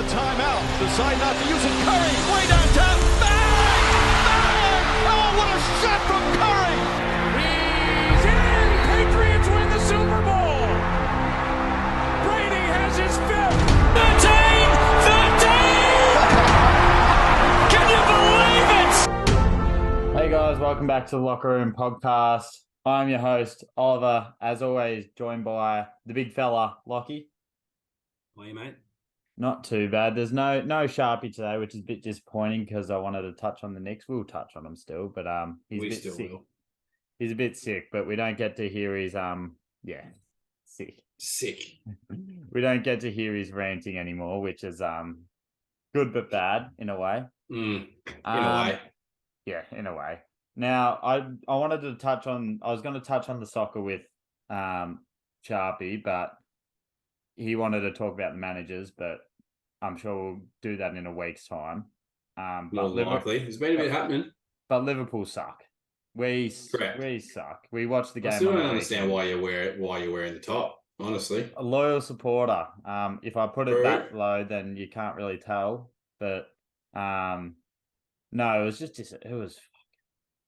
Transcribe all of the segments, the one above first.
timeout. Decide not to use it. Curry, way downtown. Bang! Bang! Oh, what a shot from Curry! He's in! Patriots win the Super Bowl! Brady has his fifth! 13! 13! Can you believe it? Hey guys, welcome back to the Locker Room Podcast. I'm your host, Oliver, as always, joined by the big fella, Lockie. How are you, mate? Not too bad. There's no Sharpie today, which is a bit disappointing because I wanted to touch on the Knicks. We'll touch on him still, but he's a bit sick. Will. He's a bit sick, but we don't get to hear his sick. Sick. We don't get to hear his ranting anymore, which is good but bad in a way. In a way. Yeah, in a way. Now, I wanted to touch on. I was going to touch on the soccer with Sharpie, but he wanted to talk about the managers. But I'm sure we'll do that in a week's time. More likely. There's been a bit happening. But Liverpool suck. We suck. We watched the game. I still don't understand why you're wearing the top. Honestly, a loyal supporter. If I put it that low, then you can't really tell. But no, it was just it was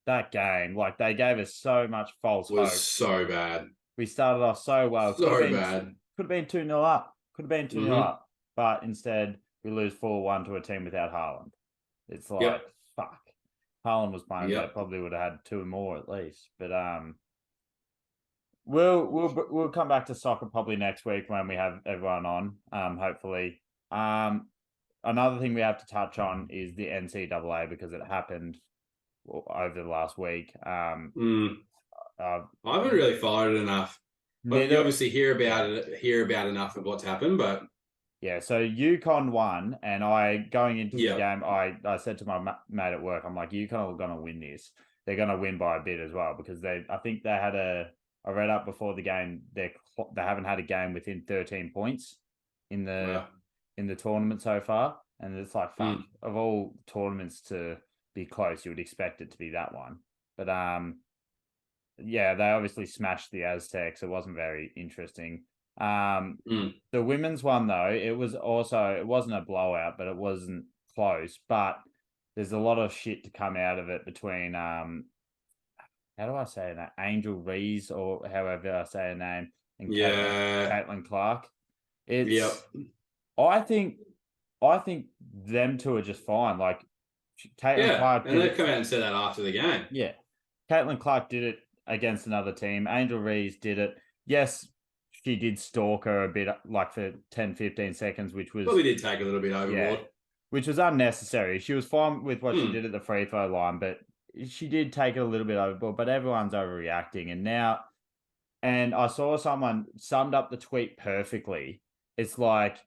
that game. Like they gave us so much false hope. It was so bad. We started off so well. Bad. Could have been 2-0 up. Up. But instead, we lose 4-1 to a team without Haaland. It's like, fuck. Haaland was playing, but probably would have had two more at least. But we'll come back to soccer probably next week when we have everyone on, hopefully. Another thing we have to touch on is the NCAA because it happened over the last week. I haven't really followed it enough. But you obviously hear about enough of what's happened, but yeah. So UConn won, and going into the game, I said to my mate at work, I'm like, UConn are going to win this. They're going to win by a bit as well because I think they had I read up before the game, they haven't had a game within 13 points in the tournament so far, and it's like fuck, of all tournaments to be close, you would expect it to be that one, but yeah, they obviously smashed the Aztecs. It wasn't very interesting. The women's one though, it wasn't a blowout, but it wasn't close. But there's a lot of shit to come out of it between how do I say that? Angel Rees or however I say her name, and Caitlin Clark. I think them two are just fine. Like Caitlin Clark, and they come out and said that after the game. Yeah, Caitlin Clark did it against another team. Angel Rees did it. Yes, she did stalk her a bit, like for 10-15 seconds, which was probably did take a little bit overboard. Which was unnecessary. She was fine with what she did at the free throw line, but she did take it a little bit overboard. But everyone's overreacting, and I saw someone summed up the tweet perfectly. It's like,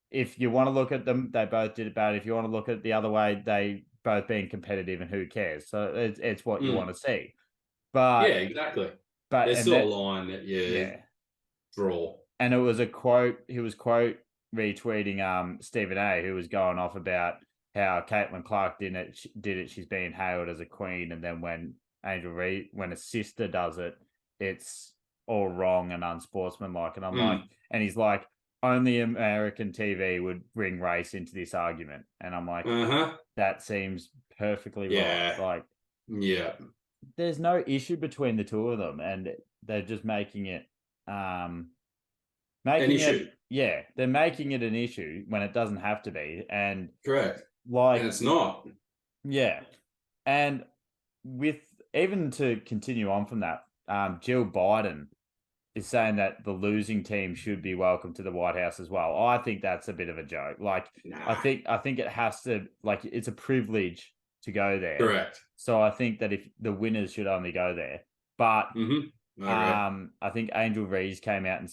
if you want to look at them, they both did it bad. If you want to look at it the other way, they both being competitive, and who cares? So it's what you want to see. But yeah, exactly. But there's still a line that you draw. And it was a quote. He was retweeting Stephen A, who was going off about how Caitlin Clark did it. She's being hailed as a queen, and then when when a sister does it, it's all wrong and unsportsmanlike. And I'm like, and he's like, only American TV would bring race into this argument. And I'm like, that seems perfectly right. Like, there's no issue between the two of them, and they're just making it an issue. Yeah, they're making it an issue when it doesn't have to be. And correct. Like, and it's not. Yeah. And even to continue on from that, Jill Biden is saying that the losing team should be welcome to the White House as well. I think that's a bit of a joke. Like, I think it has to, like, it's a privilege to go there. Correct. So I think that if the winners should only go there. But I think Angel Rees came out and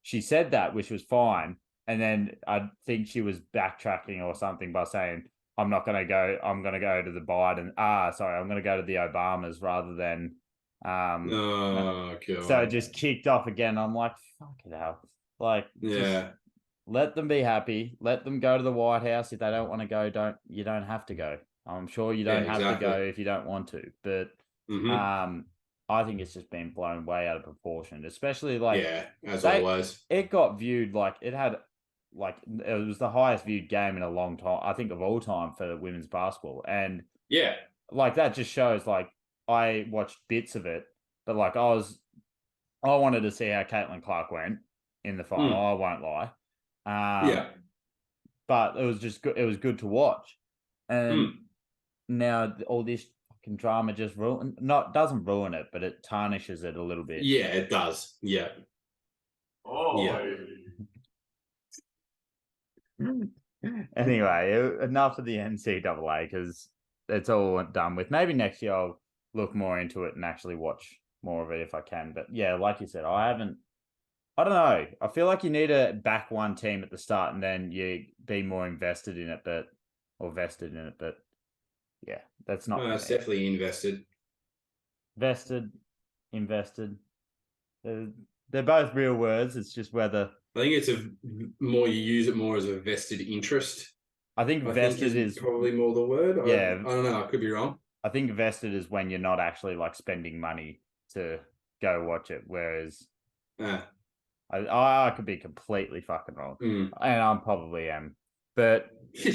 she said that, which was fine. And then I think she was backtracking or something by saying, I'm not going to go. I'm going to go to the Biden. I'm going to go to the Obamas rather than. So it just kicked off again. I'm like, fuck it out. Like, just let them be happy. Let them go to the White House. If they don't want to go, you don't have to go. I'm sure you don't have to go if you don't want to. But I think it's just been blown way out of proportion, especially like as always. It got viewed like it had like it was the highest viewed game in a long time, I think, of all time for women's basketball. And yeah, like that just shows, like, I watched bits of it, but like I wanted to see how Caitlin Clark went in the final. I won't lie. Yeah. But it was just good. It was good to watch. And now all this fucking drama just doesn't ruin it, but it tarnishes it a little bit. Yeah, it does. Yeah. Oh, Yeah. Anyway, enough of the NCAA, because it's all done with. Maybe next year I'll look more into it and actually watch more of it if I can. But yeah, like you said, I don't know. I feel like you need to back one team at the start and then you be more invested in it, vested in it. But yeah, that's not. It's definitely invested. Vested, invested. They're both real words. It's just whether. I think it's you use it more as a vested interest. I think vested is probably more the word. Yeah. I don't know. I could be wrong. I think vested is when you're not actually like spending money to go watch it. Whereas I could be completely fucking wrong. And I probably am. But we'll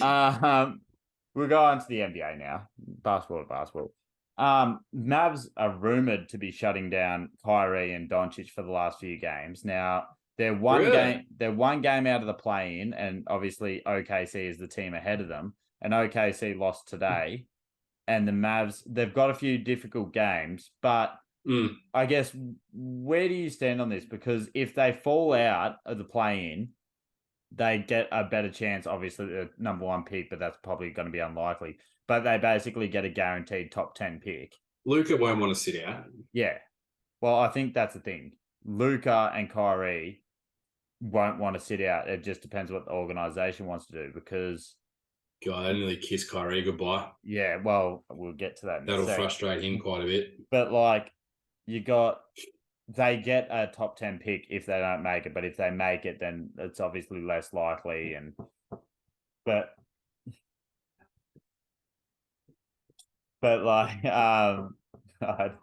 go on to the NBA now. Basketball. Mavs are rumored to be shutting down Kyrie and Doncic for the last few games. Now, they're one game out of the play-in, and obviously OKC is the team ahead of them. And OKC lost today. And the Mavs, they've got a few difficult games, but I guess where do you stand on this? Because if they fall out of the play-in, they get a better chance, obviously, the number one pick, but that's probably going to be unlikely. But they basically get a guaranteed top 10 pick. Luka won't want to sit out. Yeah. Well, I think that's the thing. Luka and Kyrie won't want to sit out. It just depends what the organization wants to do, because... God, I nearly kiss Kyrie goodbye. Yeah, well, we'll get to that. That'll frustrate him quite a bit. But, like, they get a top 10 pick if they don't make it, but if they make it, then it's obviously less likely. But like, what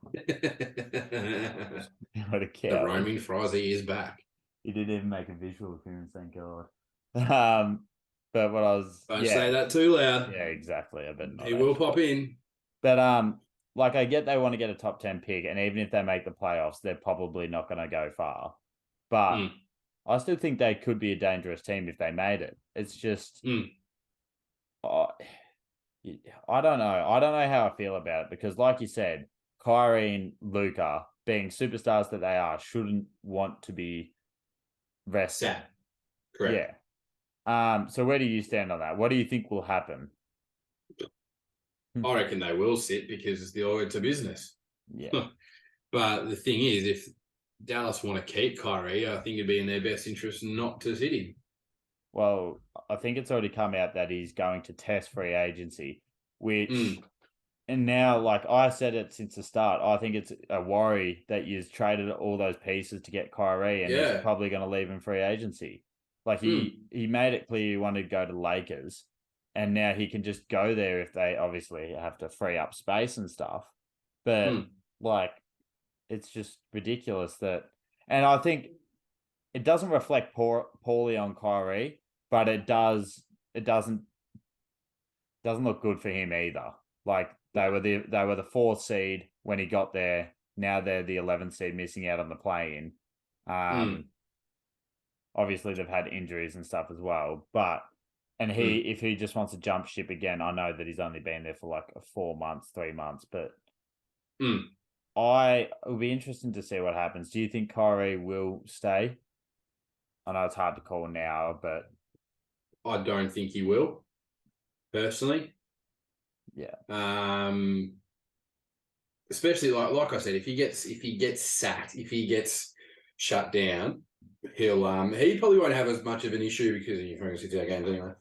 a cow. The roaming Frozzy is back. He didn't even make a visual appearance, thank God. But what I was... Don't say that too loud. Yeah, exactly. I bet not. He will pop in. But, like, I get they want to get a top 10 pick, and even if they make the playoffs, they're probably not going to go far. But I still think they could be a dangerous team if they made it. It's just... I don't know. I don't know how I feel about it, because, like you said, Kyrie and Luka, being superstars that they are, shouldn't want to be rested. Correct. Yeah. So where do you stand on that? What do you think will happen? I reckon they will sit because it's a business. Yeah. But the thing is, if Dallas want to keep Kyrie, I think it'd be in their best interest not to sit him. Well, I think it's already come out that he's going to test free agency, which, and now, like I said it since the start, I think it's a worry that you've traded all those pieces to get Kyrie, and he's probably going to leave in free agency. Like he made it clear he wanted to go to Lakers, and now he can just go there if they obviously have to free up space and stuff. But like, it's just ridiculous that, and I think it doesn't reflect poorly on Kyrie, but it doesn't look good for him either. Like they were the 4th seed when he got there. Now they're the 11th seed, missing out on the play-in. Obviously they've had injuries and stuff as well, but if he just wants to jump ship again, I know that he's only been there for like 4 months, 3 months, but it'll be interesting to see what happens. Do you think Kyrie will stay? I know it's hard to call now, but I don't think he will, personally. Yeah. Especially like I said, if he gets sacked, if he gets shut down, he probably won't have as much of an issue because he's only 68 games anyway.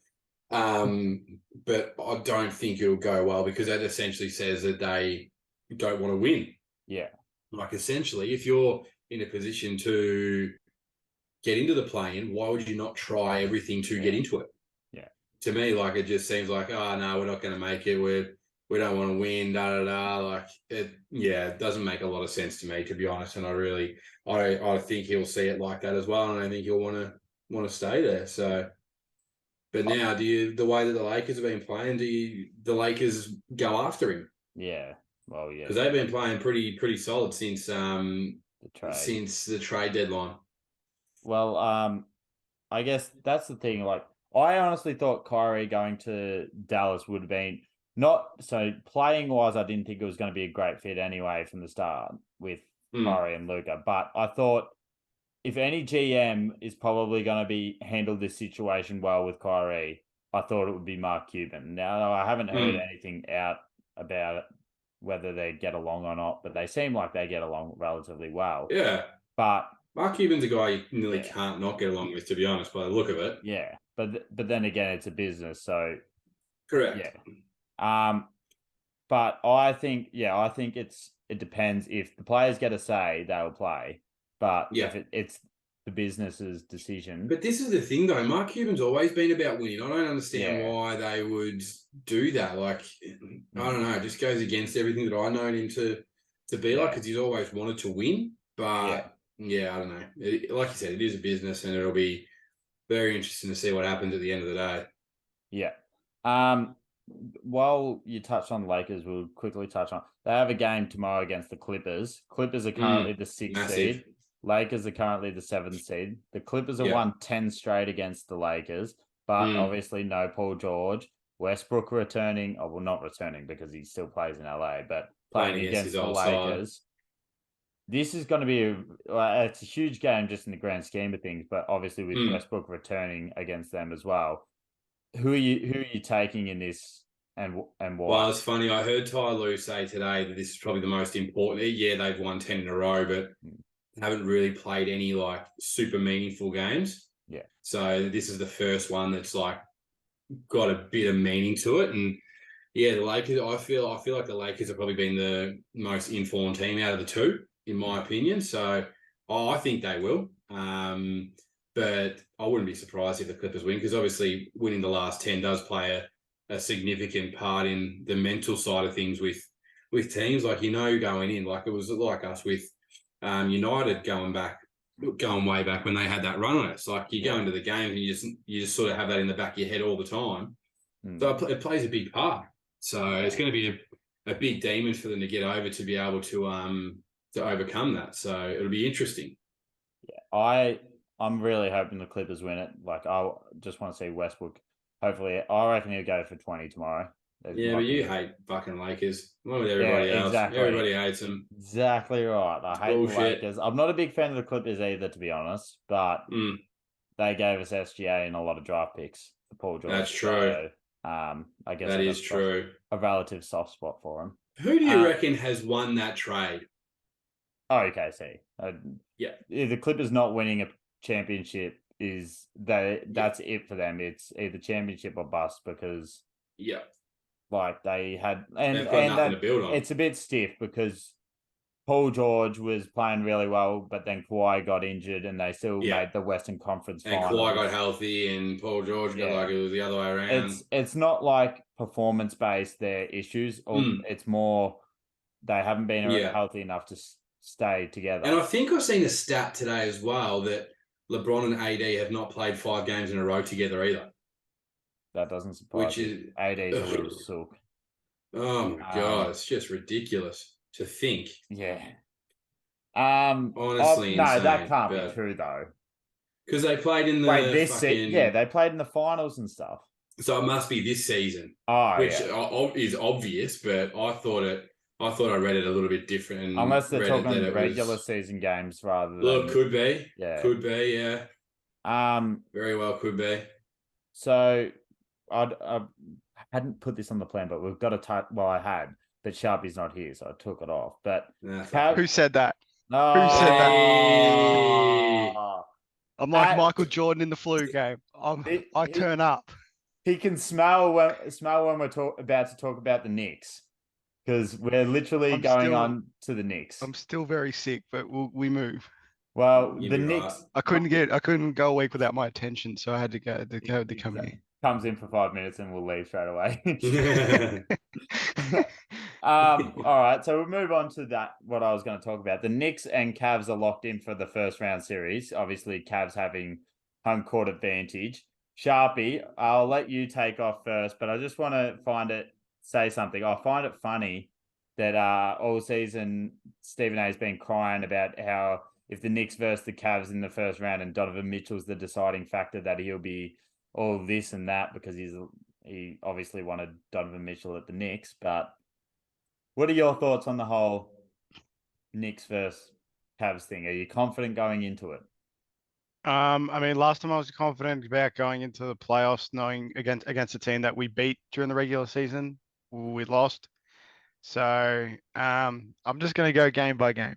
But I don't think it'll go well, because that essentially says that they don't want to win. Yeah. Like, essentially, if you're in a position to get into the play-in, why would you not try everything to get into it? Yeah. To me, like, it just seems like, oh no, we're not going to make it. We don't want to win. Like it doesn't make a lot of sense to me, to be honest. And I think he'll see it like that as well, and I think he'll want to stay there. So But now, the way that the Lakers have been playing, the Lakers go after him? Yeah. Well, yeah. Because they've been playing pretty solid since the trade deadline. Well, I guess that's the thing. Like, I honestly thought Kyrie going to Dallas would have been playing wise. I didn't think it was going to be a great fit anyway from the start with Kyrie and Luka. But I thought if any GM is probably going to be handle this situation well with Kyrie, I thought it would be Mark Cuban. Now, I haven't heard anything out about it, whether they get along or not, but they seem like they get along relatively well. Yeah. But Mark Cuban's a guy you nearly can't not get along with, to be honest, by the look of it. Yeah. But then again, it's a business, so correct. Yeah. But I think it depends. If the players get a say, they'll play. But if it's the business's decision. But this is the thing, though. Mark Cuban's always been about winning. I don't understand why they would do that. Like, I don't know. It just goes against everything that I know him to be like, because he's always wanted to win. But, I don't know. Like you said, it is a business, and it'll be very interesting to see what happens at the end of the day. Yeah. While you touched on the Lakers, we'll quickly touch on. They have a game tomorrow against the Clippers. Clippers are currently the 6th seed. Lakers are currently the 7th seed. The Clippers have won 10 straight against the Lakers, but obviously no Paul George. Westbrook returning, not returning because he still plays in LA, but playing against the Lakers. Side. This is going to be it's a huge game just in the grand scheme of things, but obviously with Westbrook returning against them as well. Who are you taking in this and why? Well, it's funny. I heard Ty Lue say today that this is probably the most important. Yeah, they've won 10 in a row, but haven't really played any like super meaningful games. Yeah. So this is the first one that's like got a bit of meaning to it. And yeah, the Lakers, I feel like the Lakers have probably been the most informed team out of the two, in my opinion. So I think they will. But I wouldn't be surprised if the Clippers win, because obviously winning the last 10 does play a significant part in the mental side of things with teams. Like, going in, like it was like us with United going way back when they had that run on it. It's like you go into the game and you just sort of have that in the back of your head all the time. So it plays a big part. So it's going to be a big demon for them to get over to be able to overcome that. So it'll be interesting. Yeah, I'm really hoping the Clippers win it. Like, I just want to see Westbrook. Hopefully, I reckon he'll go for 20 tomorrow. But you hate fucking Lakers. Along with everybody else. Exactly. Everybody hates them. Exactly right. I hate the Lakers. I'm not a big fan of the Clippers either, to be honest. But they gave us SGA and a lot of draft picks for Paul George. That's true. So, I guess that is true. A relative soft spot for him. Who do you reckon has won that trade? OKC. The Clippers not winning a championship that's it for them. It's either championship or bust, because like they had and nothing to build on. It's a bit stiff because Paul George was playing really well, but then Kawhi got injured and they still made the Western Conference finals. And Kawhi got healthy and Paul George got like it was the other way around. It's not like performance based their issues, or it's more they haven't been healthy enough to stay together. And I think I've seen a stat today as well that LeBron and AD have not played 5 games in a row together either. That doesn't surprise me. AD's a little sook. Oh my God, it's just ridiculous to think. Yeah. Honestly, no, insane, that can't be true though. Because they played in the they played in the finals and stuff. So it must be this season, which is obvious. But I thought I read it a little bit different. Unless they're talking regular season games rather than. Look, could be. Yeah. Could be. Yeah. Very well could be. So I hadn't put this on the plan, but we've got to type. Well, I had, but Sharpie's not here, so I took it off. But who said that? Oh, who said that? I'm like Michael Jordan in the flu game. I turn up. He can smell when we're about to talk about the Knicks, because we're literally going on to the Knicks. I'm still very sick, but we move. Well, the Knicks. I couldn't go a week without my attention, so I had to go to come here. Comes in for 5 minutes and we'll leave straight away. All right, so we'll move on to that. What I was going to talk about, the Knicks and Cavs are locked in for the first round series. Obviously, Cavs having home court advantage. Sharpie, I'll let you take off first, but I just want to say something. I find it funny that all season Stephen A has been crying about how if the Knicks versus the Cavs in the first round and Donovan Mitchell's the deciding factor, that he'll be all this and that because he obviously wanted Donovan Mitchell at the Knicks. But what are your thoughts on the whole Knicks versus Cavs thing? Are you confident going into it? I mean, last time I was confident about going into the playoffs, knowing against a team that we beat during the regular season, we lost. So, I'm just going to go game by game.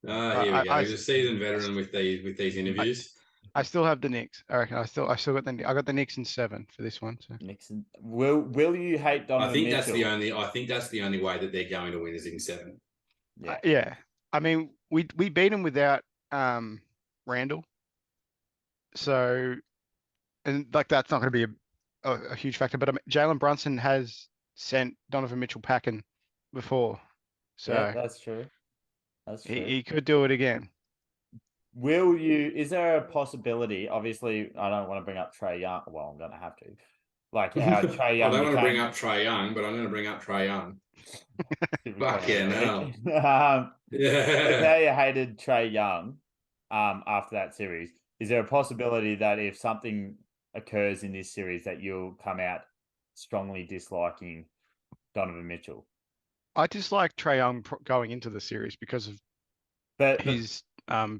Here we go. He's a seasoned veteran with these interviews. I still have the Knicks. I reckon I still got the Knicks in 7 for this one. So. Knicks. Will you hate Donovan Mitchell? I think that's the only way that they're going to win is in 7. Yeah. Yeah. I mean, we beat him without Randall. So, and like that's not going to be a huge factor. But I mean, Jalen Brunson has sent Donovan Mitchell packing before, so yeah, that's true. That's true. He could do it again. Is there a possibility? Obviously, I don't want to bring up Trae Young. Well, I'm going to have to. Like how Trae Young. I don't want to bring up Trae Young, but I'm going to bring up Trae Young. Fuck yeah, no. Yeah. How you hated Trae Young after that series. Is there a possibility that if something occurs in this series that you'll come out strongly disliking Donovan Mitchell? I dislike Trae Young going into the series because of his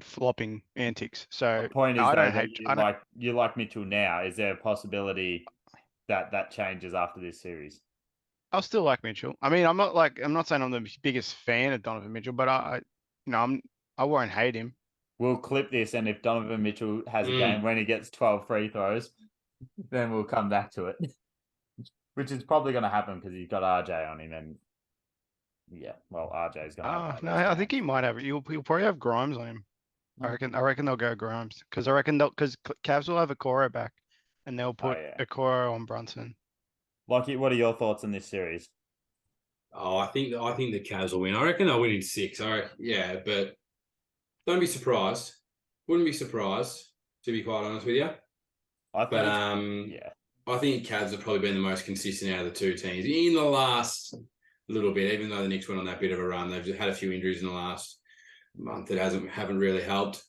flopping antics. So the point is, I don't that hate. You like Mitchell now. Is there a possibility that changes after this series? I'll still like Mitchell. I mean, I'm not saying I'm the biggest fan of Donovan Mitchell, but I won't hate him. We'll clip this, and if Donovan Mitchell has a game when he gets 12 free throws, then we'll come back to it. Which is probably going to happen because he's got RJ on him, and yeah, well, RJ's going to. No, I think he might have. He'll probably have Grimes on him. I reckon they'll go Grimes because Cavs will have a Okoro back, and they'll put Okoro on Brunson. Lockie, what are your thoughts on this series? Oh, I think the Cavs will win. I reckon they'll win in 6. But don't be surprised. Wouldn't be surprised, to be quite honest with you. I think Cavs have probably been the most consistent out of the two teams in the last little bit. Even though the Knicks went on that bit of a run, they've had a few injuries in the last month that haven't really helped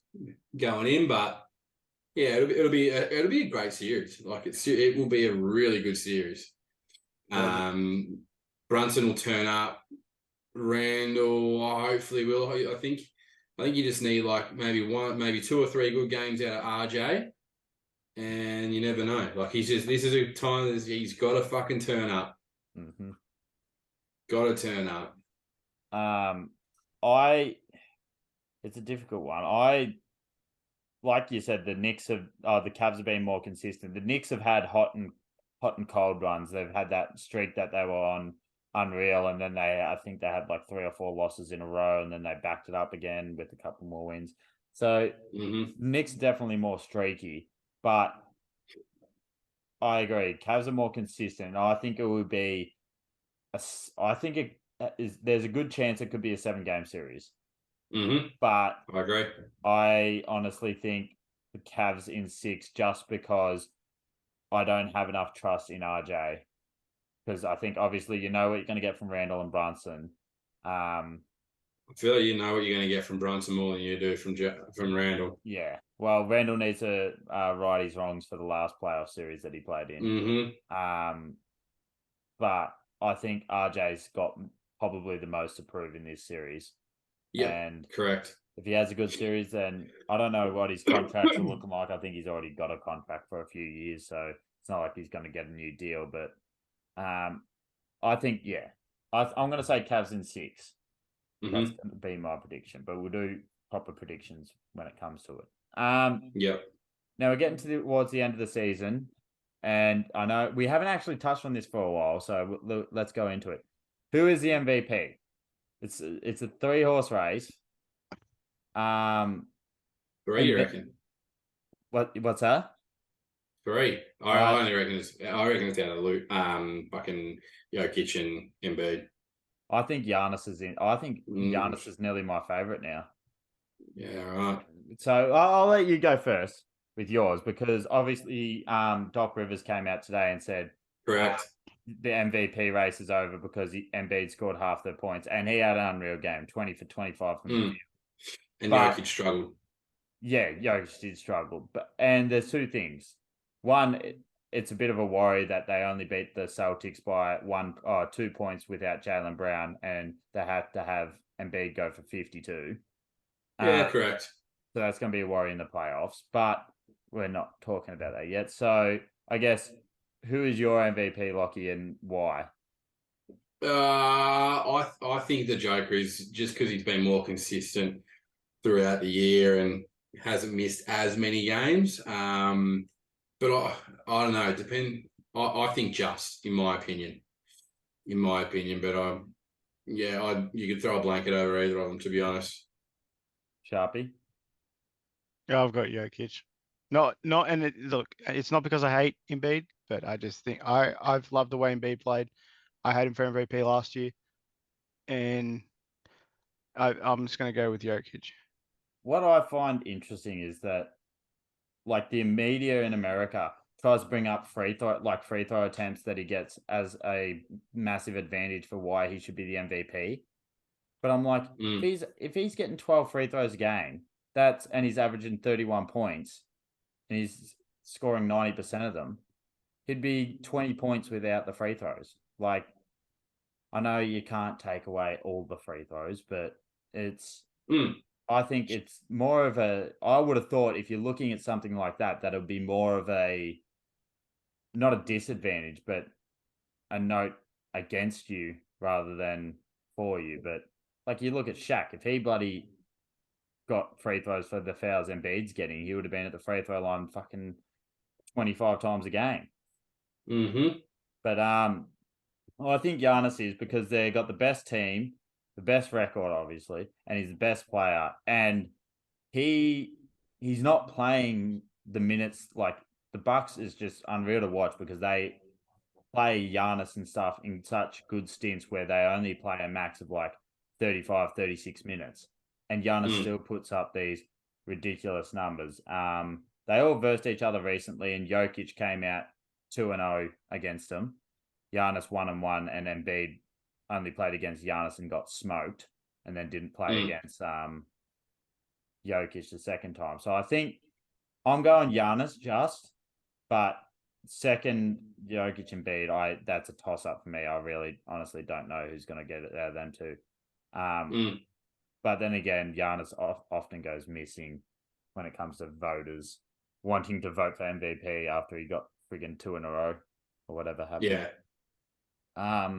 going in. But yeah, it'll be a great series. Like it will be a really good series. Brunson will turn up. Randall hopefully will. I think you just need like maybe 2 or 3 good games out of RJ, and you never know. Like this is a time that he's got to fucking turn up. Mm-hmm. Got to turn up. It's a difficult one. Like you said, the Cavs have been more consistent. The Knicks have had hot and cold runs. They've had that streak that they were on unreal, and then I think they had like 3 or 4 losses in a row, and then they backed it up again with a couple more wins. So Knicks definitely more streaky, but I agree. Cavs are more consistent. I think it would be there's a good chance it could be a 7-game series. Mm-hmm. But I agree. I honestly think the Cavs in 6 just because I don't have enough trust in RJ. Because I think obviously you know what you're going to get from Randall and Brunson. I feel like you know what you're going to get from Brunson more than you do from Randall. Yeah. Well, Randall needs to right his wrongs for the last playoff series that he played in. Mm-hmm. But I think RJ's got probably the most to prove in this series. Yeah, and correct. If he has a good series, then I don't know what his contracts are looking like. I think he's already got a contract for a few years, so it's not like he's going to get a new deal. But I think, I'm going to say Cavs in 6. Mm-hmm. That's going to be my prediction, but we'll do proper predictions when it comes to it. Yep. Now we're getting towards the end of the season, and I know we haven't actually touched on this for a while, so let's go into it. Who is the MVP? It's a 3-horse race. 3, you reckon? What's that? 3. I only reckon it's out of Luke. Fucking Jokic and Embiid. I think Giannis is in. I think Giannis is nearly my favorite now. Yeah, right. So I'll let you go first. with yours because obviously Doc Rivers came out today and said Correct. the MVP race is over because Embiid scored half the points and he had an unreal game, 20 for 25 from the field. And But- Jokic struggled. Yeah, Jokic did struggle. And there's two things. One, it's a bit of a worry that they only beat the Celtics by 2 points without Jaylen Brown, and they had to have Embiid go for 52. Yeah, correct. So that's going to be a worry in the playoffs, but we're not talking about that yet. So I guess who is your MVP, Lockie, and why? I think the Joker is just because he's been more consistent throughout the year and hasn't missed as many games. But I don't know. I think just in my opinion. But you could throw a blanket over either of them, to be honest. Sharpie? Yeah, I've got Jokic. Look, it's not because I hate Embiid, but I just think I've loved the way Embiid played. I had him for MVP last year, and I'm just going to go with Jokic. What I find interesting is that, like, the media in America tries to bring up free throw attempts that he gets as a massive advantage for why he should be the MVP. But I'm like, if he's getting 12 free throws a game, and he's averaging 31 points, and he's scoring 90% of them, he'd be 20 points without the free throws. Like, I know you can't take away all the free throws, but I think it's more of I would have thought if you're looking at something like that, that it would be more of not a disadvantage, but a note against you rather than for you. But like you look at Shaq, if he bloody got free throws for the fouls Embiid's getting, he would have been at the free throw line fucking 25 times a game. Mm-hmm. But I think Giannis is because they got the best team, the best record, obviously, and he's the best player. And he's not playing the minutes. Like, the Bucks is just unreal to watch because they play Giannis and stuff in such good stints where they only play a max of like 35, 36 minutes. And Giannis still puts up these ridiculous numbers. They all versed each other recently, and Jokic came out 2-0 against them. Giannis 1-1, and Embiid only played against Giannis and got smoked, and then didn't play against Jokic the second time. So I think I'm going Giannis but second Jokic and Embiid, that's a toss up for me. I really honestly don't know who's going to get it out of them two. But then again, Giannis often goes missing when it comes to voters wanting to vote for MVP after he got friggin' 2 in a row or whatever happened. Yeah.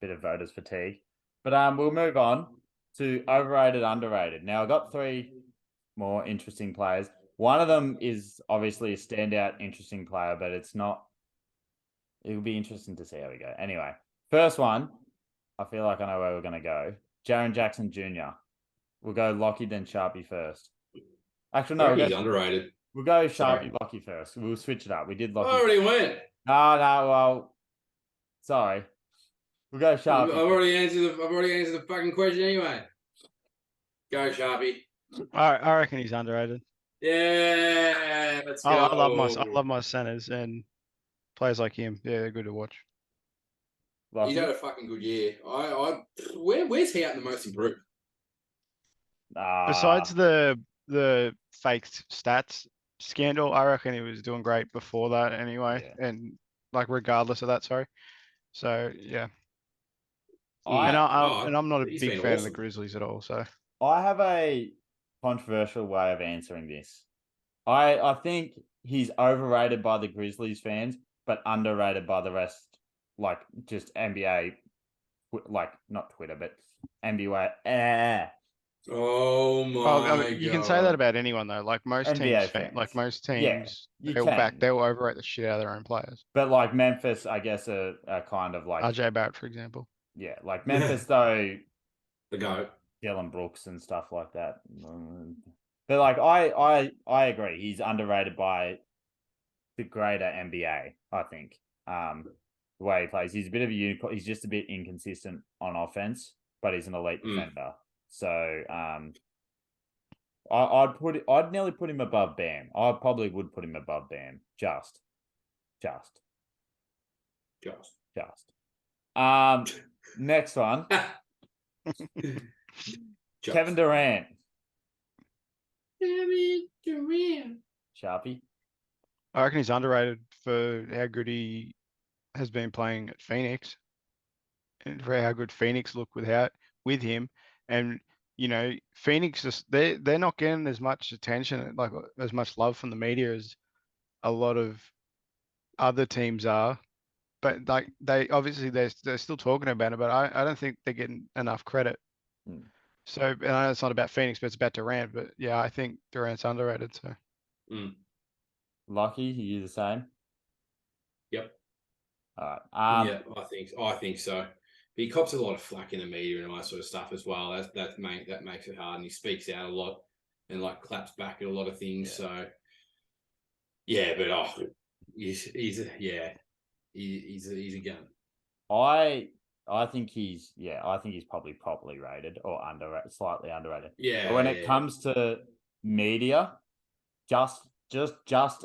Bit of voters fatigue. But we'll move on to overrated, underrated. Now, I've got 3 more interesting players. One of them is obviously a standout, interesting player, but it's not. It'll be interesting to see how we go. Anyway, first one, I feel like I know where we're going to go. Jaren Jackson Jr. We'll go Lockie, then Sharpie first. Actually, no. He's underrated. We'll go Sharpie, Lockie first. We'll switch it up. We did Lockie. I already went. No, well, sorry. We'll go Sharpie. I've already answered the fucking question anyway. Go Sharpie. I reckon he's underrated. Yeah, let's go. I love my centers and players like him. Yeah, they're good to watch. He's had a fucking good year. Where's he at the most improved? Besides the fake stats scandal, I reckon he was doing great before that anyway, and like regardless of that, sorry. So yeah, I'm not a big fan of the Grizzlies at all. So I have a controversial way of answering this. I think he's overrated by the Grizzlies fans, but underrated by the rest, like just NBA, like not Twitter, but NBA. Oh my God. You can say that about anyone though. Like most NBA teams, they'll overrate the shit out of their own players. But like Memphis, I guess are kind of like RJ Barrett, for example. Yeah, like Memphis though, the GOAT. Dylan Brooks and stuff like that. But like I agree, he's underrated by the greater NBA. I think the way he plays, he's a bit of a unicorn. He's just a bit inconsistent on offense, but he's an elite defender. So I'd nearly put him above Bam. I probably would put him above Bam. Just. Next one. Kevin Durant. Sharpie. I reckon he's underrated for how good he has been playing at Phoenix, and for how good Phoenix look with him. And Phoenix they're not getting as much attention, like as much love from the media as a lot of other teams are. But like they obviously they're still talking about it, but I don't think they're getting enough credit. So, and I know it's not about Phoenix, but it's about Durant. But yeah, I think Durant's underrated. So, Lucky, you the same? Yep. All right. Yeah, I think so. He cops a lot of flack in the media and all that sort of stuff as well. That makes it hard, and he speaks out a lot and like claps back at a lot of things. Yeah. So, yeah, but he's a gun. I think he's probably properly rated or slightly underrated. Yeah. But when it comes to media, just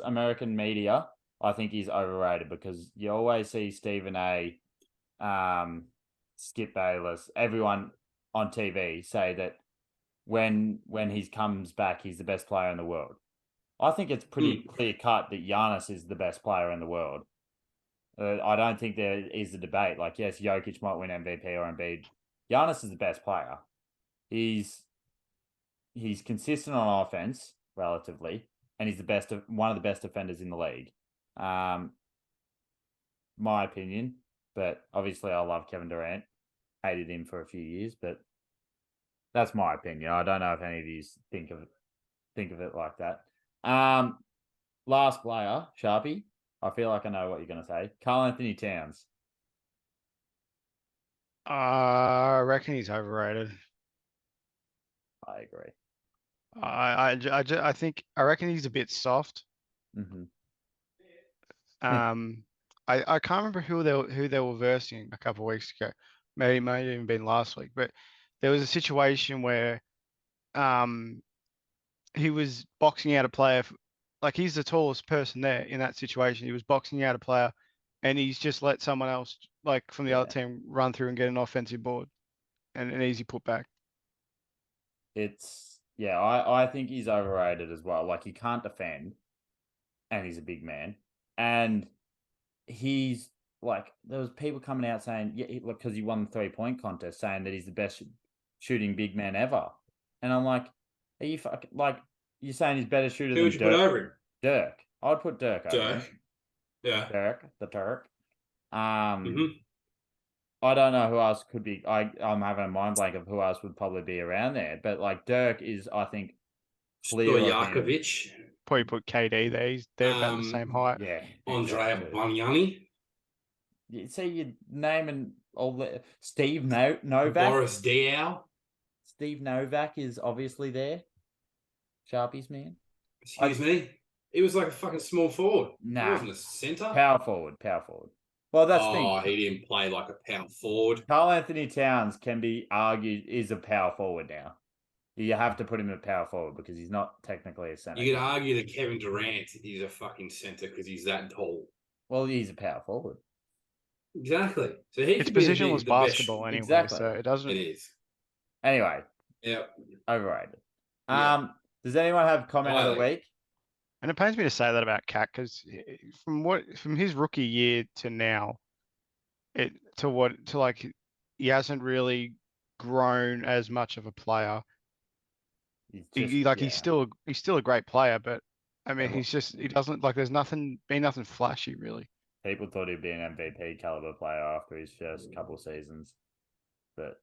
American media, I think he's overrated because you always see Stephen A, Skip Bayless, everyone on TV say that when he comes back, he's the best player in the world. I think it's pretty clear cut that Giannis is the best player in the world. I don't think there is a debate. Like, yes, Jokic might win MVP or Embiid. Giannis is the best player. He's consistent on offense relatively, and he's one of the best defenders in the league. My opinion, but obviously I love Kevin Durant. Hated him for a few years, but that's my opinion. I don't know if any of you think of it like that. Last player, Sharpie. I feel like I know what you're going to say. Karl Anthony Towns. I reckon he's overrated. I agree. I reckon he's a bit soft. Mm-hmm. I can't remember who they were versing a couple of weeks ago. Maybe it might have even been last week, but there was a situation where he was boxing out a player. Like, he's the tallest person there in that situation. He was boxing out a player, and he's just let someone else, like from the other team, run through and get an offensive board and an easy putback. I think he's overrated as well. Like, he can't defend, and he's a big man, and he's like, there was people coming out saying, because he won the 3-point contest, saying that he's the best shooting big man ever, and I'm like, are you you're saying he's better shooter than Dirk? Who would you put over him? Dirk. I'd put Dirk over him. Yeah. Dirk, the Turk. I don't know who else could be. I'm having a mind blank of who else would probably be around there. But like, Dirk is, I think, clear. Stojakovic. Probably put KD there. They're about the same height. Yeah. Andrea Bargnani. You see, you're naming all the Steve Novak. Boris Diaw. Steve Novak is obviously there. Sharpie's man. Excuse me. He was like a fucking small forward. Nah. He wasn't a centre. Power forward. Well, that's the thing. Oh, he didn't play like a power forward. Karl Anthony Towns can be argued is a power forward now. You have to put him at power forward because he's not technically a centre. You could argue that Kevin Durant is a fucking centre because he's that tall. Well, he's a power forward. Exactly. So it's positionless basketball anyway. Exactly. So it doesn't. It is. Anyway. Yep. Overrated. Yeah. Does anyone have comment of the week? And it pains me to say that about Cat because from his rookie year to now, he hasn't really grown as much of a player. He's still a great player, but I mean, he doesn't there's nothing flashy really. People thought he'd be an MVP caliber player after his first couple of seasons, but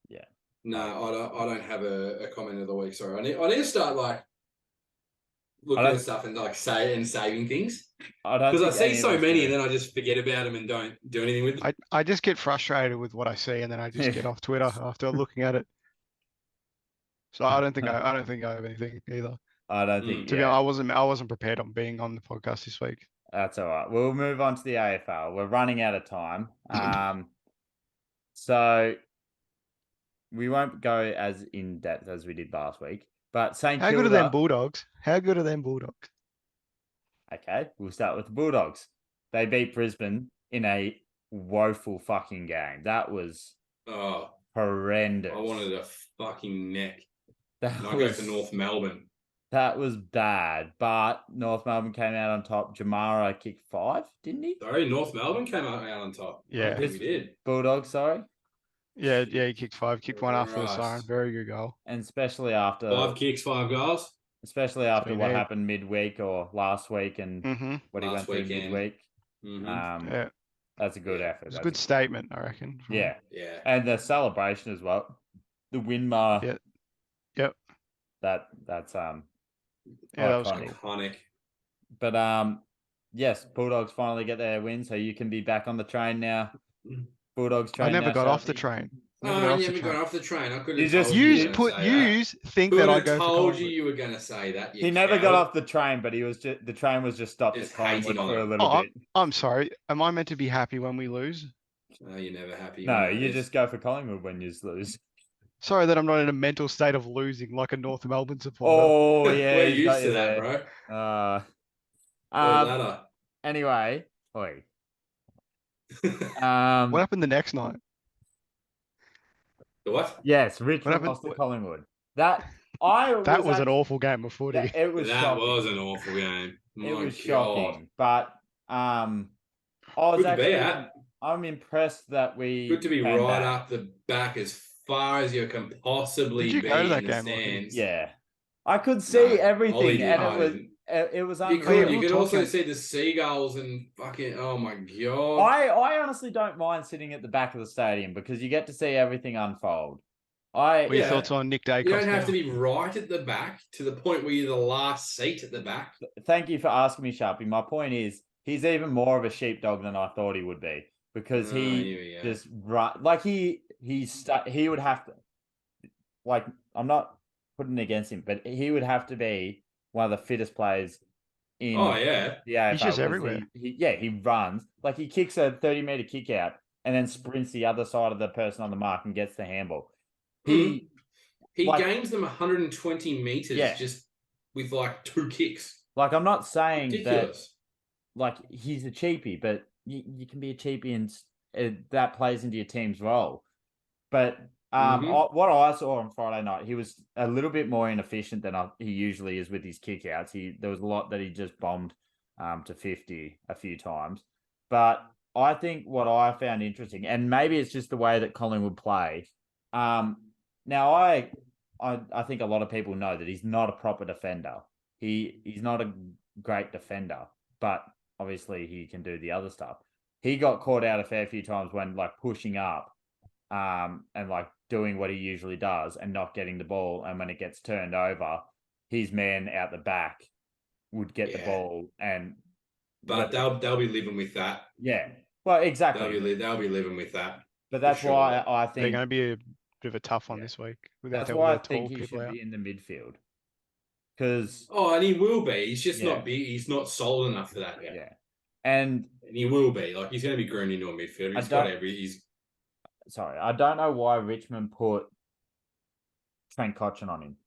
yeah. No, I don't have a comment of the week. Sorry, I need to start looking at stuff and saving things. Because I see so many and then I just forget about them and don't do anything with them. I just get frustrated with what I see and then I just get off Twitter after looking at it. So I don't think I have anything either. I don't think. To be honest, I wasn't prepared on being on the podcast this week. That's all right. We'll move on to the AFL. We're running out of time. So we won't go as in depth as we did last week. But St How Kilda. good are them Bulldogs? How good are them Bulldogs? Okay, we'll start with the Bulldogs. They beat Brisbane in a woeful fucking game. That was Oh, horrendous. I wanted a fucking neck. That Might was go for North Melbourne. That was bad, but North Melbourne came out on top. Jamara kicked 5, didn't he? Sorry, North Melbourne came out on top. I Yeah. don't think we did. Bulldogs, sorry. Yeah, he kicked 5, kicked 1 after the Right. siren. Very good goal. And especially after 5 kicks, 5 goals. what need. happened midweek or last week and Mm-hmm. what he Last went weekend. through midweek. Mhm. Yeah, That's a good Yeah. effort. it's a good statement, I reckon. from- Yeah. Yeah. And the celebration as well. The Winmar. Yeah. Yep. That's Yeah, that was iconic. cool. Iconic. But yes, Bulldogs finally get their win, so you can be back on the train now. Bulldogs train. I never now, got off the Sharpie. train. Oh, you haven't got off the train. I couldn't You have just- told you you were gonna say that. Yous think Could that I have go for told Collingwood. you were going to say that. He never got off the train, but the train was just stopped Just at Collingwood hating on for a him. little Oh, bit. I'm sorry. Am I meant to be happy when we lose? Oh, you're never happy. No, you just go for Collingwood when you lose. Sorry that I'm not in a mental state of losing like a North Melbourne supporter. Oh yeah, We're he's got used you to that, there. bro. Uh, Ladder. anyway, oi. What Um, happened the next night? The what? yes, Richmond happened- lost to what- Collingwood. That was an awful game of footy. It was That shocking. was an awful game. It My was God. shocking, but I was Good to actually be at. I'm impressed that we Good to be came right back. up the back as far as you can possibly Did you be go to that in the game, Lachlan? stands. Yeah, I could No, see Ollie everything, did. and I didn't. it was You unreal. could. we You were could also talking- see the seagulls and fucking. Oh my God. I honestly don't mind sitting at the back of the stadium because you get to see everything unfold. What are your Yeah. thoughts on Nick Dacos? You don't have to now? be right at the back to the point where you're the last seat at the back. Thank you for asking me, Sharpie. My point is, he's even more of a sheepdog than I thought he would be because he here we go. just like he would have to, like, I'm not putting it against him, but he would have to be one of the fittest players in Oh yeah. the AFL. He's just 'cause everywhere. He runs. Like, he kicks a 30-meter kick out and then sprints the other side of the person on the mark and gets the handball. He like- gains them 120 meters Yeah. just with like 2 kicks. like, I'm not saying that Ridiculous. like he's a cheapie, but you can be a cheapie and that plays into your team's role. But what I saw on Friday night, he was a little bit more inefficient than he usually is with his kickouts. There was a lot that he just bombed to 50 a few times. But I think what I found interesting, and maybe it's just the way that Collingwood play. Now I think a lot of people know that he's not a proper defender. He's not a great defender, but obviously he can do the other stuff. He got caught out a fair few times when like pushing up and like doing what he usually does and not getting the ball, and when it gets turned over, his man out the back would get the ball, But they'll be living with that. Yeah. Well, exactly. They'll be living with that. But that's sure. why I They're think going to be a bit of a tough one this week. Without that's all why I their tall think he people should out. be in the midfield. Because Oh, and he will be. He's just Yeah. not big. He's not solid enough for that yet. yeah. And And he will be. Like, he's going to be groomed into a midfielder. I He's got don't- he's sorry, I don't know why Richmond put Trent Cotchin on him.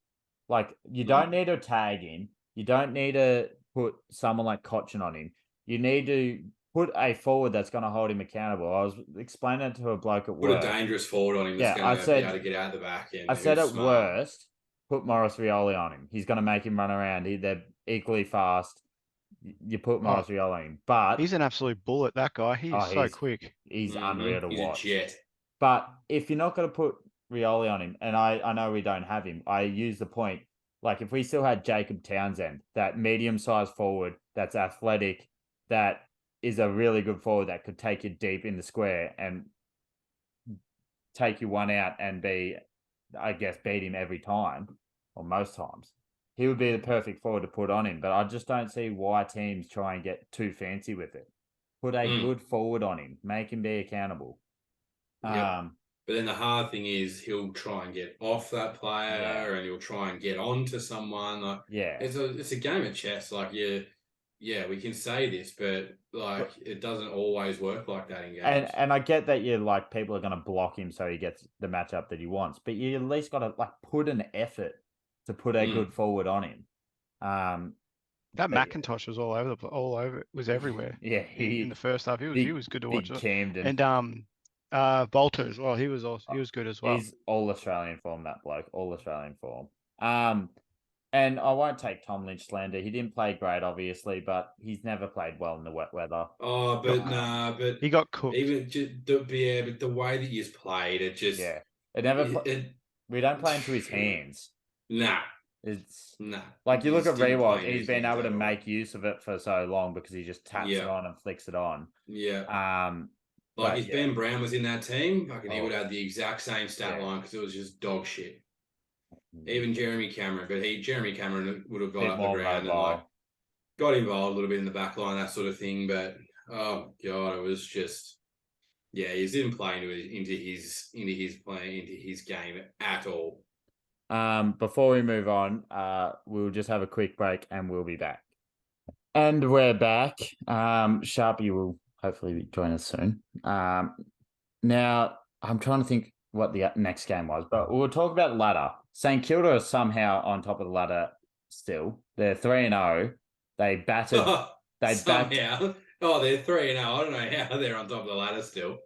Like, you don't need to tag him. You don't need to put someone like Cotchin on him. You need to put a forward that's going to hold him accountable. I was explaining it to a bloke at put a work. dangerous forward on him that's Yeah, going I to said- be able to get out the back. And I said he's at smart. worst, put Morris Rioli on him. He's going to make him run around. They're equally fast. You put Morris Rioli on him. But He's an absolute bullet, that guy. He is so he's- quick. he's Mhm. unreal to He's watch. a jet. But if you're not going to put Rioli on him, and I know we don't have him, I use the point, like if we still had Jacob Townsend, that medium-sized forward, that's athletic, that is a really good forward that could take you deep in the square and take you one out and beat him every time, or most times. He would be the perfect forward to put on him, but I just don't see why teams try and get too fancy with it. Put a good forward on him, make him be accountable. Yep. But then the hard thing is he'll try and get off that player and he'll try and get on to someone. Like, Yeah. it's a game of chess. Like, yeah, we can say this, but like it doesn't always work like that in games. And I get that people are going to block him so he gets the matchup that he wants, but you at least got to like put an effort to put a good forward on him. That but- McIntosh was all over all over, was everywhere. Yeah, in the first half. He was good to watch. Big Camden. And Bolter as well. He was good as well. He's all Australian form, that bloke. All Australian form. And I won't take Tom Lynch slander. He didn't play great, obviously, but he's never played well in the wet weather. Oh, but but he got cooked. Even just but the way that he's played, it just It never. We don't play into his hands. Nah. It's nah. like you look at didn't Rewalt, play in he's his been hands able to at all. make use of it for so long because he just taps it on and flicks it on. Yeah. But if Ben Brown was in that team, fucking he Oh. would have the exact same stat line because it was just dog shit. Mm. Even Jeremy Cameron, but Jeremy Cameron would have got Bit up the more ground and mobile. like got involved a little bit in the back line, that sort of thing. But oh god, it was just he didn't play into his game at all. Before we move on, we'll just have a quick break and we'll be back. And we're back. Sharpie will hopefully join us soon. Now, I'm trying to think what the next game was, but we'll talk about the ladder. St Kilda are somehow on top of the ladder still. They're 3-0. They battered. Somehow. They're 3-0. I don't know how they're on top of the ladder still.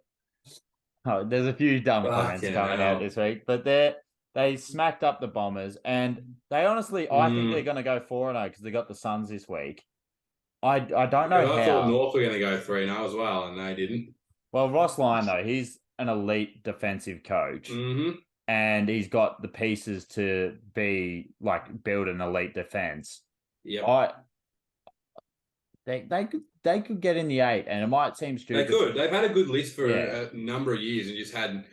Oh, there's a few dumb comments Fucking coming hell. out this week, but they smacked up the Bombers, and they honestly, I think they're going to go 4-0 because they got the Suns this week. I don't know how. I thought North were going to go 3-0 as well, and they didn't. Well, Ross Lyon, though, he's an elite defensive coach, and he's got the pieces to be like build an elite defense. Yeah, they could get in the 8, and it might seem stupid. they could. They've had a good list for a number of years, and just had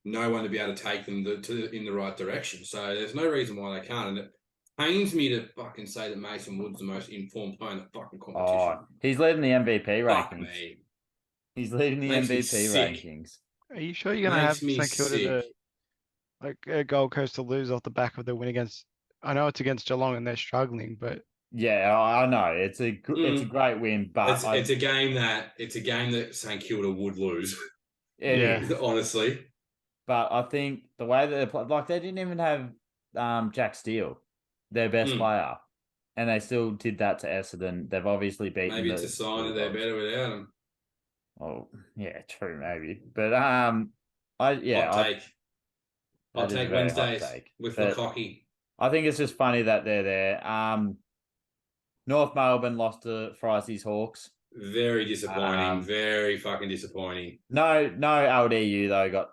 no one to be able to take them in the right direction. So there's no reason why they can't. And it pains me to fucking say that Mason Wood's the most informed player in the fucking competition. Oh, he's leading the MVP Fuck rankings. me. He's leading the Makes me MVP sick. rankings. Are you sure you're gonna have Makes St me Kilda sick. Gold Coast to lose off the back of the win against? I know it's against Geelong and they're struggling, but Yeah, I know it's a great win, but It's a game that St Kilda would lose. it is. Honestly. But I think the way that they play, like they didn't even have Jack Steele, their best player, and they still did that to Essendon. They've obviously beaten. Maybe it's a sign that they're better without him. Oh yeah, true, maybe. But I'll take Wednesdays with the cocky. I think it's just funny that they're there. North Melbourne lost to Fry's Hawks. Very disappointing. Very fucking disappointing. No LDU though got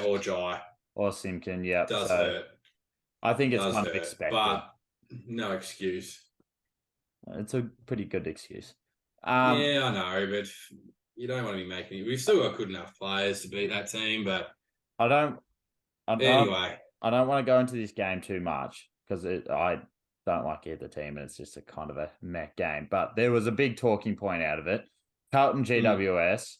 or Jai or Simpkin. Yeah, does hurt. I think it's kind of expected, but no excuse. It's a pretty good excuse. I know, but you don't want to be making it. We've still got good enough players to beat that team, but anyway, I don't want to go into this game too much because I don't like either team, and it's just a kind of a meh game. But there was a big talking point out of it. Carlton GWS.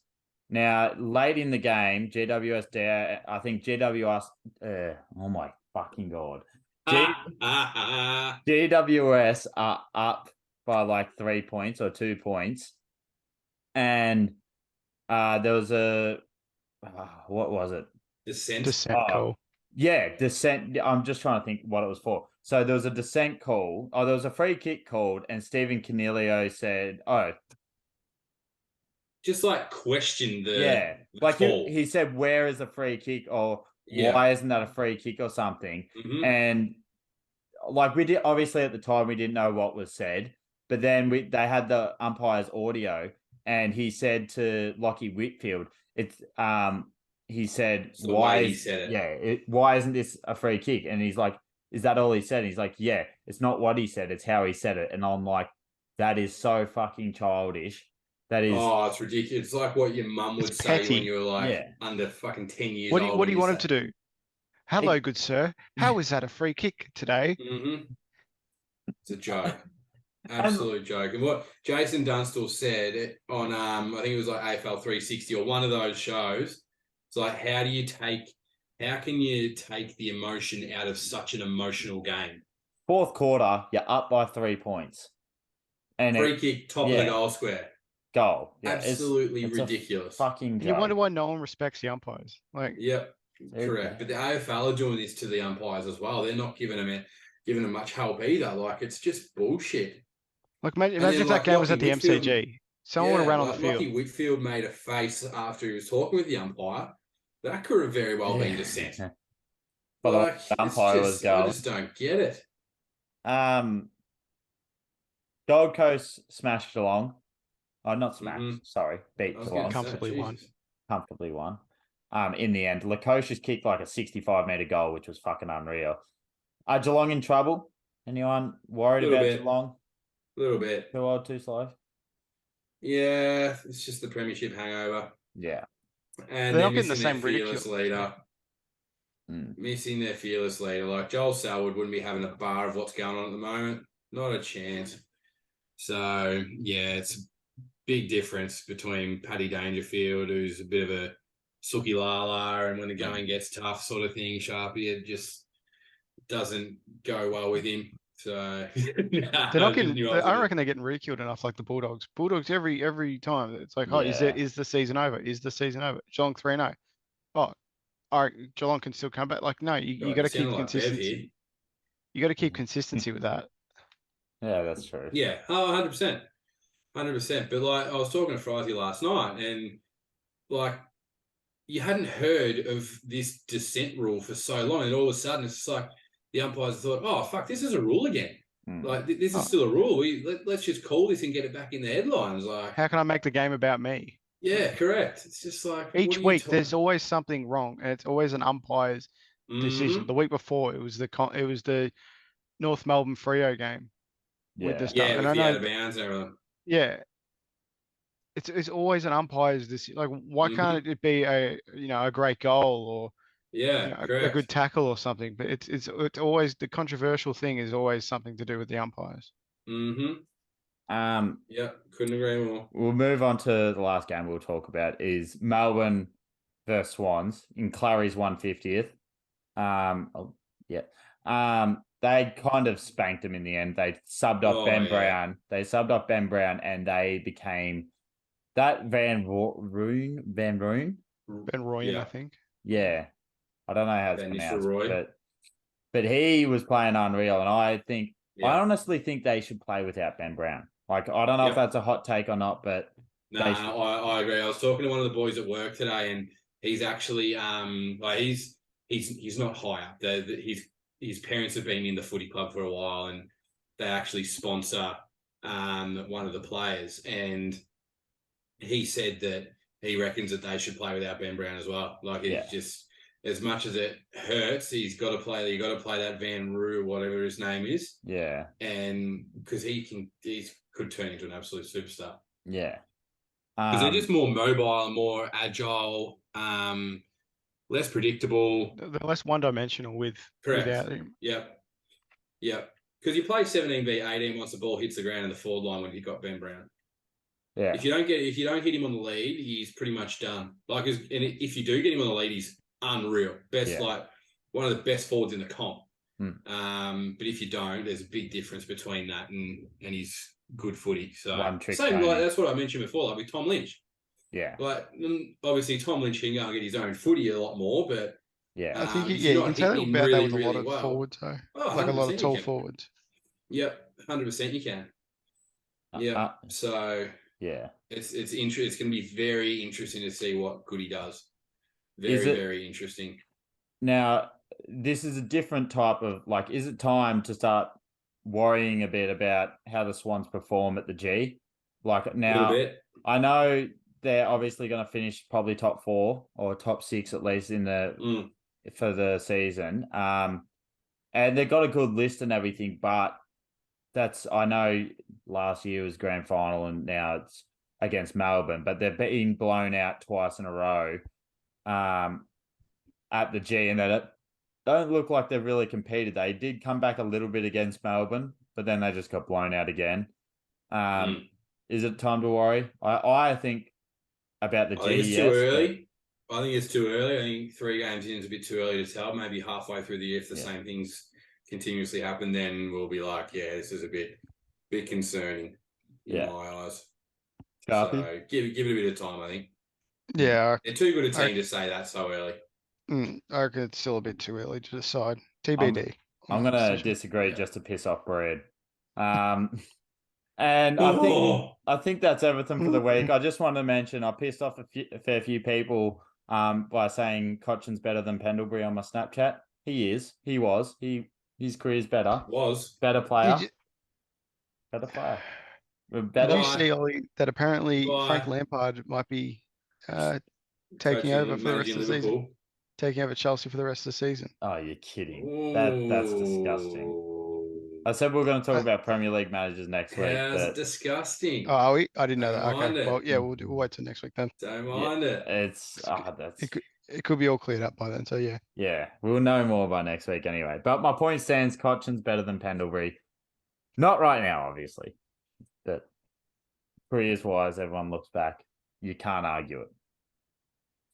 Now, late in the game, I think GWS. Oh my fucking god! GWS are up by like 3 points or 2 points, and there was a what was it? Descent call. Yeah, descent. I'm just trying to think what it was for. So there was a descent call. Oh, there was a free kick called, and Stephen Canelio said, "Oh." Just like question the like call. he said, "Where is the free kick?" Or why isn't that a free kick or something? And like we did, obviously at the time we didn't know what was said, but then they had the umpire's audio, and he said to Lockie Whitfield, "It's He said, "Why?" He said it. Yeah, why isn't this a free kick? And he's like, "Is that all he said?" And he's like, "Yeah, it's not what he said; it's how he said it." And I'm like, "That is so fucking childish." That is. Oh, it's ridiculous. It's like what your mum would say petty. when you were like under fucking 10 years What old. do you want him to do? Hello, good sir. How is that a free kick today? It's a joke. Absolute joke. And what Jason Dunstall said on, I think it was like AFL 360 or one of those shows, it's like, how can you take the emotion out of such an emotional game? Fourth quarter, you're up by 3 points. And free kick, top of the goal square. Goal. Yeah, absolutely ridiculous. Fucking joke. You wonder why no one respects the umpires. Yep, correct. But the AFL are doing this to the umpires as well. They're not giving them given them much help either. Like, it's just bullshit. Like, And imagine then, if that like, game was at Lockie the Whitfield, MCG. Someone would have ran on the field. Lockie Whitfield made a face after he was talking with the umpire. That could have very well been dissent. But Like, the umpire was I going. just don't get it. Gold Coast smashed Geelong. Oh, not smashed. Mhm. Sorry, beat I was Geelong. gonna say, Comfortably won. Jesus. Comfortably won. In the end, Lukosius kicked like a 65-meter goal, which was fucking unreal. Are Geelong in trouble? Anyone worried Little about bit. Geelong? A little bit. Too old, too slow? Yeah, it's just the premiership hangover. Yeah. And They're they're not getting the missing their same fearless ridicule. leader. Mm. Missing their fearless leader. Like, Joel Selwood wouldn't be having a bar of what's going on at the moment. Not a chance. So, yeah, it's a big difference between Paddy Dangerfield, who's a bit of a sookie lala, and when the going gets tough sort of thing, Sharpie, it just doesn't go well with him. So They're not getting. I don't reckon they're getting ridiculed enough like the Bulldogs. Bulldogs every time it's like, oh, is the season over? Is the season over? Geelong 3-0. Oh, all right, Geelong can still come back. Like, no, you got to keep consistency. You got to keep consistency with that. Yeah, that's true. Yeah, 100%. 100%. But like, I was talking to Frizy last night, and like, you hadn't heard of this dissent rule for so long, and all of a sudden it's just like the umpires thought, oh fuck, this is a rule again. Like, this is still a rule. Let's just call this and get it back in the headlines. Like, how can I make the game about me? Yeah, correct. It's just like each week there's always something wrong, and it's always an umpire's decision. The week before it was the North Melbourne Freo game with the stuff. Yeah, and with I the know, out of bounds and everything. Yeah, it's always an umpire's decision. Like, why can't it be a great goal or a good tackle or something? But it's always the controversial thing is always something to do with the umpires. Yeah, couldn't agree more. We'll move on to the last game we'll talk about is Melbourne versus Swans in Clary's 150th. They kind of spanked them in the end. They subbed off Ben Brown. They subbed off Ben Brown, and they became that Van Rooyen, I think. Yeah, I don't know how it's pronounced, but he was playing unreal, and I honestly think they should play without Ben Brown. Like, I don't know if that's a hot take or not, but I agree. I was talking to one of the boys at work today, and he's actually like he's not high up. His parents have been in the footy club for a while, and they actually sponsor one of the players, and he said that he reckons that they should play without Ben Brown as well. Like, it's just, as much as it hurts, he's got to play. You got to play that Van Roo, whatever his name is. Yeah, and because he could turn into an absolute superstar. Yeah, because they're just more mobile and more agile, less predictable. They're less one-dimensional without him. Yep. Because you play 17v18 once the ball hits the ground in the forward line when you got Ben Brown. Yeah. If you don't hit him on the lead, he's pretty much done. Like, and if you do get him on the lead, he's unreal. Like one of the best forwards in the comp. But if you don't, there's a big difference between that and his good footy. So that's what I mentioned before, like with Tom Lynch. Yeah. Like, obviously Tom Lynch can go and get his own footy a lot more, but I think you can tell about that with a lot of forwards, though. Like a lot of tall forwards. Yep, 100% you can. Yeah. So yeah, it's going to be very interesting to see what Goody does. Very interesting. Now, this is a different type of, like, is it time to start worrying a bit about how the Swans perform at the G? Like, now, I know they're obviously going to finish probably top 4 or top 6 at least for the season. And they've got a good list and everything, but I know last year was grand final and now it's against Melbourne, but they're being blown out twice in a row at the G, and they don't look like they've really competed. They did come back a little bit against Melbourne, but then they just got blown out again. Is it time to worry? I think about the G. I think it's too early. I think it's too early. I think 3 games in is a bit too early to tell. Maybe halfway through the year, if the same things continuously happen, then we'll be like, this is a bit concerning in my eyes. So give it a bit of time, I think. Yeah. They're too good a team to say that so early. I reckon it's still a bit too early to decide. TBD. I'm on that gonna decision. disagree Yeah. just to piss off Bread. And Oh. I think that's everything for the week. I just wanted to mention I pissed off a fair few people by saying Cochin's better than Pendlebury on my Snapchat. He is. He was. His career's better. Was. Better player. Did Better player. Did Better. you Why? see, Ollie, that apparently Why? Frank Lampard might be taking Coaching over and for the rest of managing the season? Liverpool. Taking over Chelsea for the rest of the season. Oh, you're kidding. That's disgusting. Ooh. I said we are going to talk about Premier League managers next week. How's it But disgusting? Oh, are we? I didn't know Don't that. mind Okay. it. Well, yeah, we'll wait till next week then. Don't yeah, mind it. it's that's It could be all cleared up by then. So yeah. yeah. We'll know more by next week anyway. But my point stands: Cochin's better than Pendlebury. Not right now, obviously. But careers wise, everyone looks back. You can't argue it.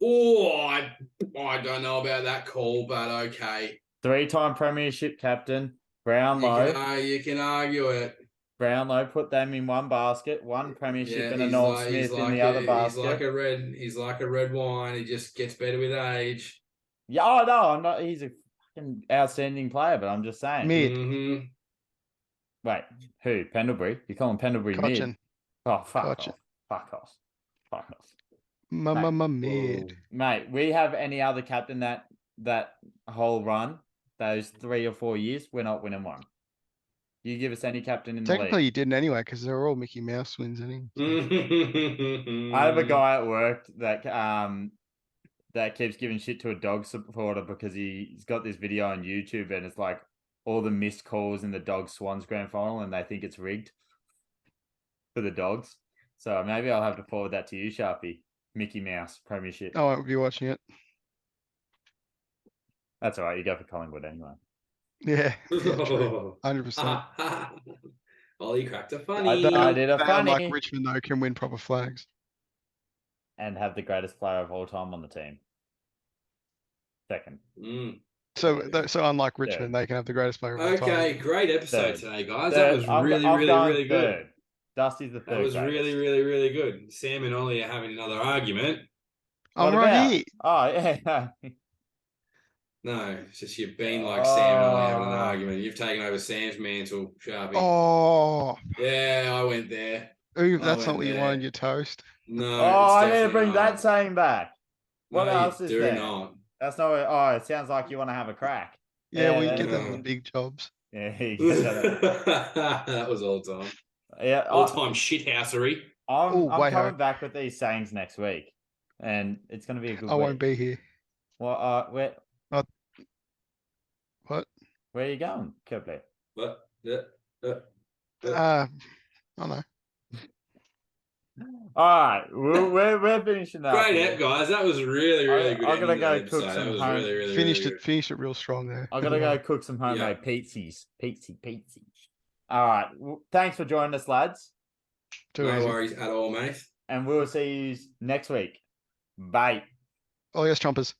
Oh, I don't know about that call, but okay. 3-time premiership captain, Brownlow. You can argue it. Brownlow put them in one basket, one premiership and a he's Norm like, Smith he's in like the other He's basket. he's like a red wine. He just gets better with age. Yeah, oh no, I'm not. He's a fucking outstanding player, but I'm just saying. Mid. Mm-hmm. Wait, who? Pendlebury? You call him Pendlebury mid? Cochin. Oh, fuck Cochin. off. Fuck off. Fuck off. Mid. Mate, we have any other captain that whole run, those 3 or 4 years, we're not winning one. You give us any captain in the Technically, league. you didn't anyway because they're all Mickey Mouse wins anyway. I have a guy at work that keeps giving shit to a dog supporter because he's got this video on YouTube and it's like all the missed calls in the Dogs Swans grand final and they think it's rigged for the Dogs. So maybe I'll have to forward that to you, Sharpie. Mickey Mouse Premiership. Oh, I won't be watching it. That's all right. You go for Collingwood anyway. Yeah, true. 100%. Ollie cracked a funny. I did a They, funny. unlike Richmond, though, can win proper flags. And have the greatest player of all time on the team. Second. Mm. So unlike Richmond, they can have the greatest player of all time. Okay, great episode Third. today, guys. Third. That was I'm really, going really good. third. Dusty's the third. That was greatest. really, really, really good. Sam and Ollie are having another argument. I'm What right about? here. Oh, yeah. No, it's just you've been like Sam and Ollie having an argument. You've taken over Sam's mantle, Sharpie. Oh, Yeah, I went there. ooh, that's went not what you there. want on your toast. No, Oh, it's I need to definitely bring not. that saying back. What No, else you is do there? not. That's not. Oh, it sounds like you want to have a crack. Yeah, we that- get that on the big jobs. Yeah, you get that. That was all time. Yeah, All time shithousery. Oh, I'm way coming ho. back with these sayings next week, and it's going to be a good I week. won't be here. Well, What? where are you going, Kirby? But I don't know. All right, we're finishing up. great here. app, guys. That was really, really good. I'm gonna ending go to that cook episode. some That was home- really, really, Finished really it. Finished it real strong there. I'm gonna go cook some homemade pizzas. Pizza. All right, thanks for joining us, lads, Too No easy. worries at all, mate. and we'll see you next week. Bye. Oh yes, chompers.